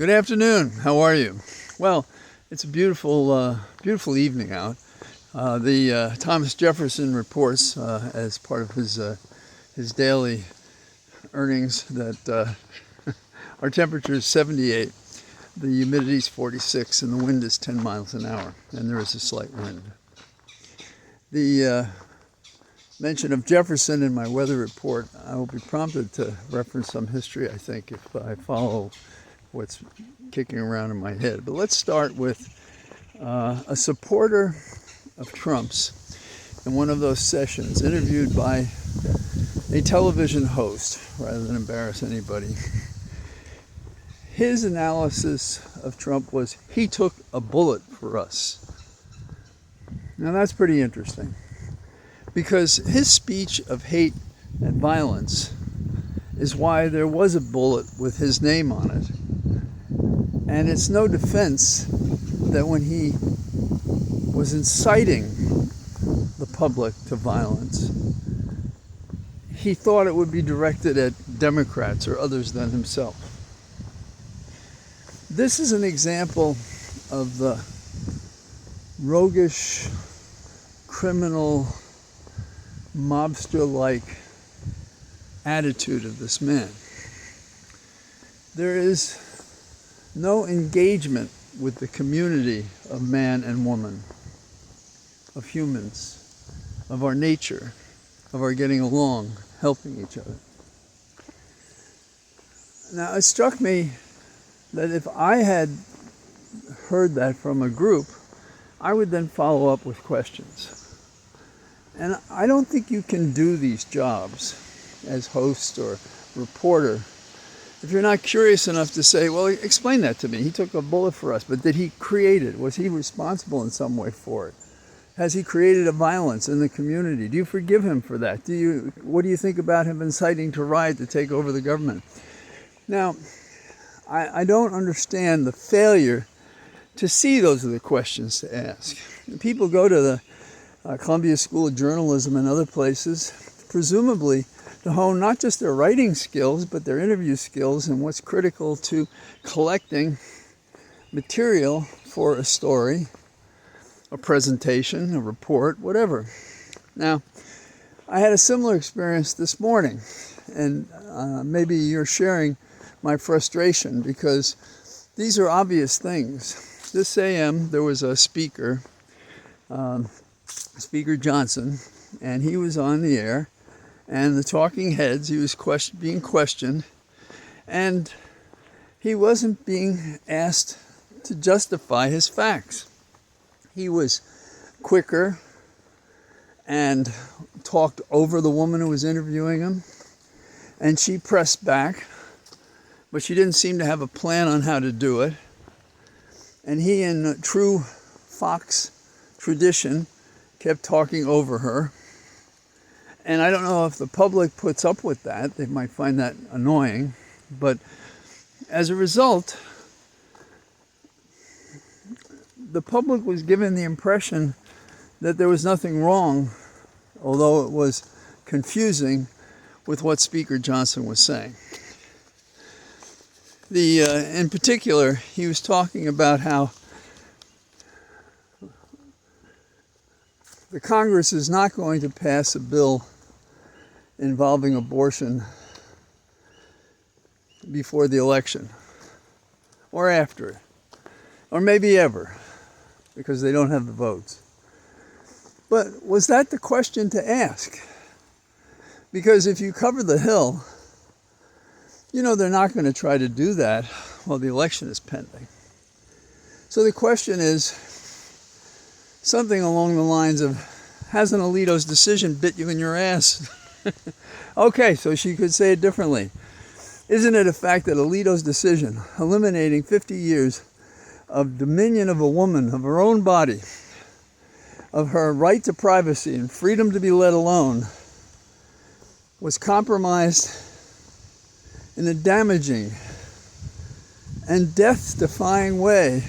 Good afternoon. How are you? Well, it's a beautiful evening out. The Thomas Jefferson reports as part of his daily earnings that our temperature is 78, the humidity is 46, and the wind is 10 miles an hour, and there is a slight wind. The mention of Jefferson in my weather report, I will be prompted to reference some history, I think, if I follow what's kicking around in my head. But let's start with a supporter of Trump's in one of those sessions, interviewed by a television host, rather than embarrass anybody. His analysis of Trump was, he took a bullet for us. Now that's pretty interesting, because his speech of hate and violence is why there was a bullet with his name on it. And it's no defense that when he was inciting the public to violence, he thought it would be directed at Democrats or others than himself. This is an example of the roguish, criminal, mobster-like attitude of this man. There is no engagement with the community of man and woman, of humans, of our nature, of our getting along, helping each other. Now, it struck me that if I had heard that from a group, I would then follow up with questions. And I don't think you can do these jobs as host or reporter if you're not curious enough to say, well, explain that to me. He took a bullet for us, but did he create it? Was he responsible in some way for it? Has he created a violence in the community? Do you forgive him for that? What do you think about him inciting to riot to take over the government? Now, I don't understand the failure to see those are the questions to ask. People go to the Columbia School of Journalism and other places, presumably to hone not just their writing skills, but their interview skills and what's critical to collecting material for a story, a presentation, a report, whatever. Now, I had a similar experience this morning, and maybe you're sharing my frustration, because these are obvious things. This AM, there was a speaker, Speaker Johnson, and he was on the air, and the talking heads, he was being questioned, and he wasn't being asked to justify his facts. He was quicker and talked over the woman who was interviewing him, and she pressed back, but she didn't seem to have a plan on how to do it. And he, in true Fox tradition, kept talking over her. And I don't know if the public puts up with that. They might find that annoying. But as a result, the public was given the impression that there was nothing wrong, although it was confusing, with what Speaker Johnson was saying. In particular, he was talking about how the Congress is not going to pass a bill involving abortion before the election, or after it, or maybe ever, because they don't have the votes. But was that the question to ask? Because if you cover the Hill, you know they're not going to try to do that while the election is pending. So the question is something along the lines of, hasn't Alito's decision bit you in your ass? Okay, so she could say it differently. Isn't it a fact that Alito's decision, eliminating 50 years of dominion of a woman, of her own body, of her right to privacy and freedom to be let alone, was compromised in a damaging and death-defying way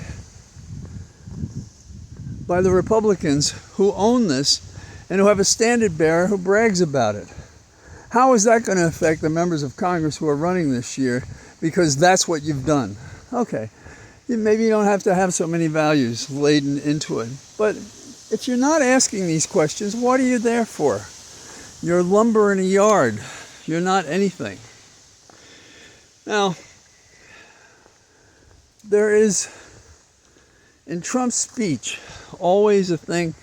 by the Republicans who own this and who have a standard bearer who brags about it? How is that going to affect the members of Congress who are running this year? Because that's what you've done. Okay, maybe you don't have to have so many values laden into it. But if you're not asking these questions, what are you there for? You're lumber in a yard. You're not anything. Now, there is, in Trump's speech, always a thing,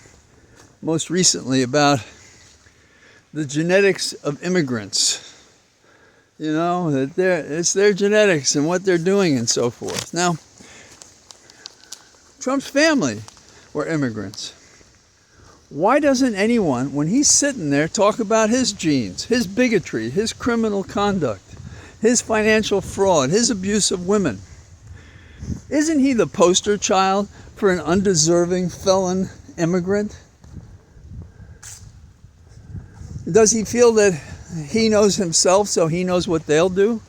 most recently, about the genetics of immigrants. You know, that it's their genetics and what they're doing and so forth. Now, Trump's family were immigrants. Why doesn't anyone, when he's sitting there, talk about his genes, his bigotry, his criminal conduct, his financial fraud, his abuse of women? Isn't he the poster child for an undeserving felon immigrant? Does he feel that he knows himself, so he knows what they'll do?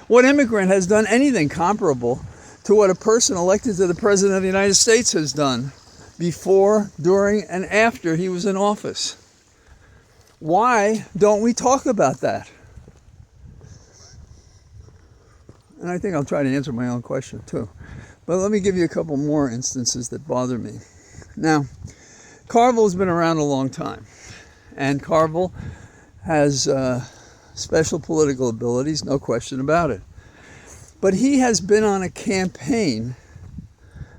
What immigrant has done anything comparable to what a person elected to the President of the United States has done before, during, and after he was in office? Why don't we talk about that? And I think I'll try to answer my own question too. But let me give you a couple more instances that bother me. Now, Carville's been around a long time. And Carville has special political abilities, no question about it. But he has been on a campaign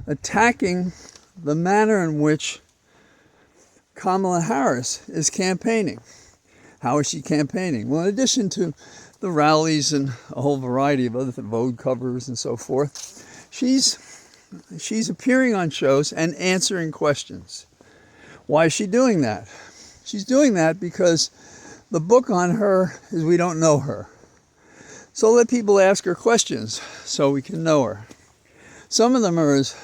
attacking the manner in which Kamala Harris is campaigning. How is she campaigning? Well, in addition to the rallies and a whole variety of other Vogue covers and so forth, she's appearing on shows and answering questions. Why is she doing that? She's doing that because the book on her is We Don't Know Her. So let people ask her questions so we can know her. Some of them are as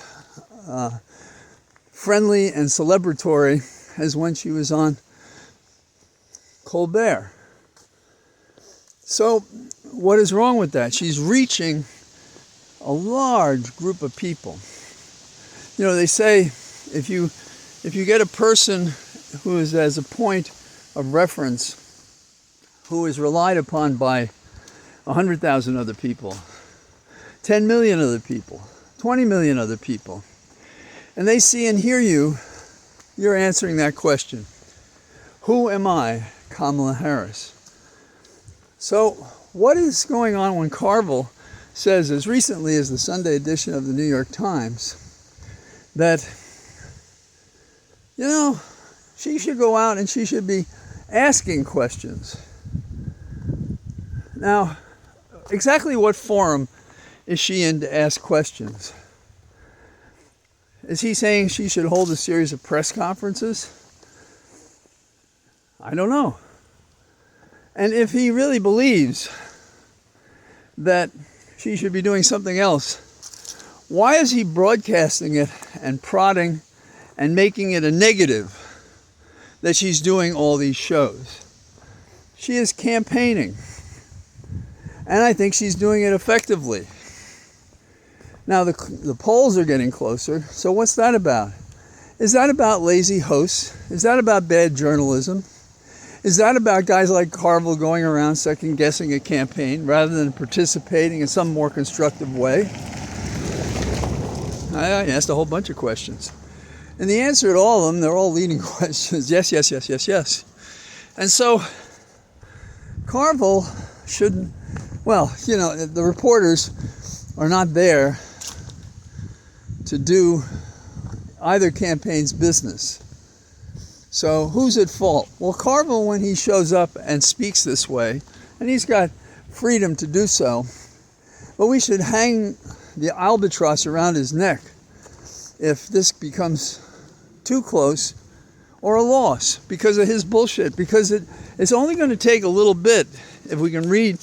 friendly and celebratory as when she was on Colbert. So what is wrong with that? She's reaching a large group of people. You know, they say if you get a person who is as a point of reference, who is relied upon by 100,000 other people, 10 million other people, 20 million other people, and they see and hear you, you're answering that question. Who am I, Kamala Harris? So what is going on when Carville says, as recently as the Sunday edition of the New York Times, that, you know, she should go out and she should be asking questions? Now, exactly what forum is she in to ask questions? Is he saying she should hold a series of press conferences? I don't know. And if he really believes that she should be doing something else, why is he broadcasting it and prodding and making it a negative that she's doing all these shows? She is campaigning. And I think she's doing it effectively. Now, the polls are getting closer, so what's that about? Is that about lazy hosts? Is that about bad journalism? Is that about guys like Carville going around second-guessing a campaign rather than participating in some more constructive way? I asked a whole bunch of questions. And the answer to all of them, they're all leading questions. Yes, yes, yes, yes, yes. And so Carville shouldn't, well, you know, the reporters are not there to do either campaign's business. So who's at fault? Well, Carville, when he shows up and speaks this way, and he's got freedom to do so, but we should hang the albatross around his neck if this becomes too close or a loss because of his bullshit, because it's only going to take a little bit, if we can read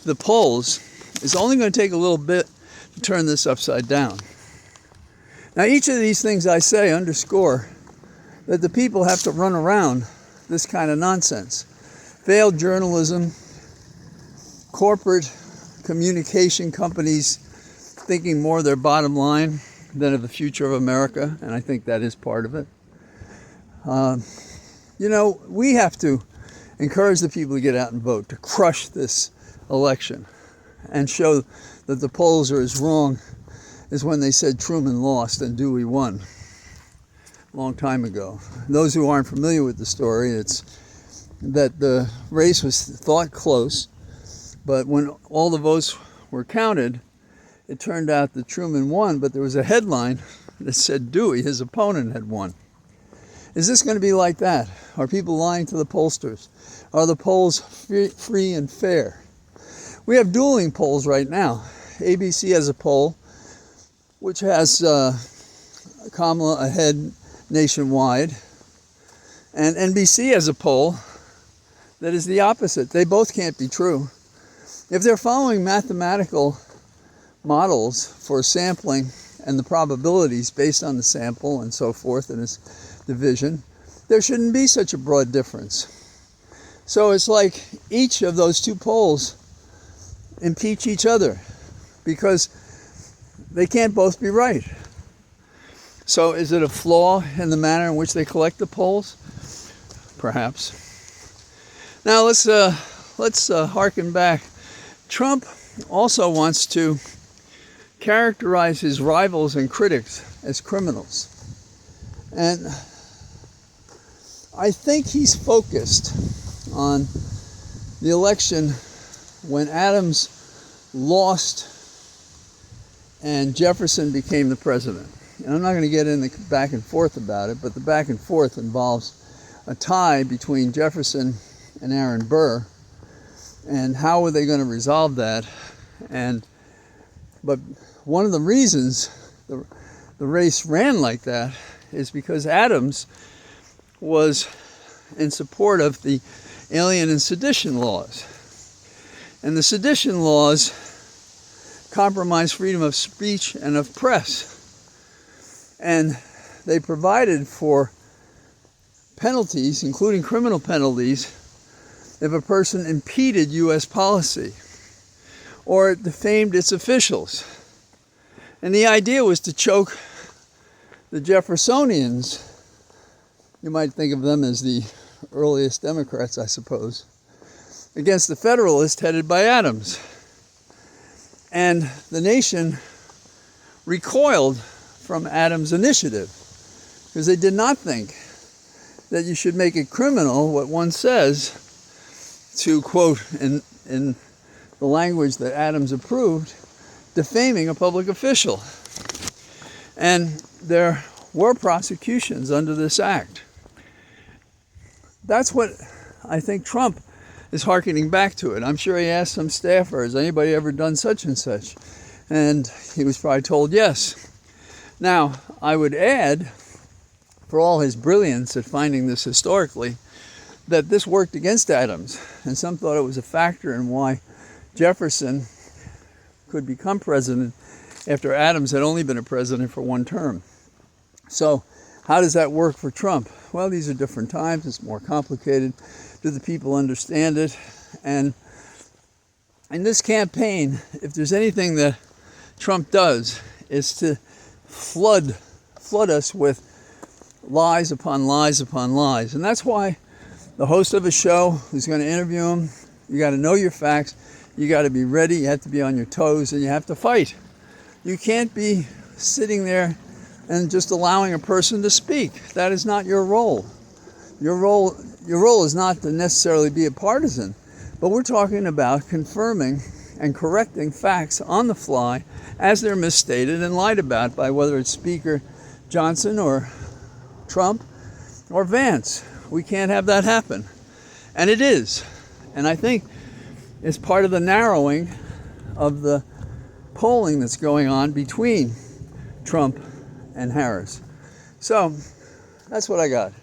the polls, it's only going to take a little bit to turn this upside down. Now, each of these things I say underscore that the people have to run around this kind of nonsense. Failed journalism, corporate communication companies thinking more of their bottom line than of the future of America, and I think that is part of it. You know, we have to encourage the people to get out and vote, to crush this election and show that the polls are as wrong as when they said Truman lost and Dewey won a long time ago. Those who aren't familiar with the story, it's that the race was thought close, but when all the votes were counted, it turned out that Truman won, but there was a headline that said Dewey, his opponent, had won. Is this going to be like that? Are people lying to the pollsters? Are the polls free and fair? We have dueling polls right now. ABC has a poll which has Kamala ahead nationwide, and NBC has a poll that is the opposite. They both can't be true. If they're following mathematical models for sampling and the probabilities based on the sample and so forth and its division, there shouldn't be such a broad difference. So it's like each of those two polls impeach each other because they can't both be right. So is it a flaw in the manner in which they collect the polls? Perhaps. Now let's harken back. Trump also wants to characterize his rivals and critics as criminals. And I think he's focused on the election when Adams lost and Jefferson became the president. And I'm not going to get in the back and forth about it, but the back and forth involves a tie between Jefferson and Aaron Burr, and how were they going to resolve that? But one of the reasons the race ran like that is because Adams was in support of the Alien and Sedition laws. And the sedition laws compromise freedom of speech and of press. And they provided for penalties, including criminal penalties, if a person impeded U.S. policy or defamed its officials. And the idea was to choke the Jeffersonians. You might think of them as the earliest Democrats, I suppose, against the Federalists headed by Adams. And the nation recoiled from Adams' initiative because they did not think that you should make it criminal what one says to, quote, in the language that Adams approved, defaming a public official. And there were prosecutions under this act. That's what I think Trump is hearkening back to it. I'm sure he asked some staffer, has anybody ever done such and such? And he was probably told yes. Now, I would add, for all his brilliance at finding this historically, that this worked against Adams. And some thought it was a factor in why Jefferson could become president after Adams had only been a president for one term. So how does that work for Trump? Well, these are different times. It's more complicated. Do the people understand it? And in this campaign, if there's anything that Trump does, is to flood us with lies upon lies upon lies. And that's why the host of a show who's going to interview him, you got to know your facts, you got to be ready, you have to be on your toes, and you have to fight. You can't be sitting there and just allowing a person to speak. That is not your role. Your role is not to necessarily be a partisan, but we're talking about confirming and correcting facts on the fly as they're misstated and lied about by whether it's Speaker Johnson or Trump or Vance. We can't have that happen. And it is. And I think it's part of the narrowing of the polling that's going on between Trump and Harris. So that's what I got.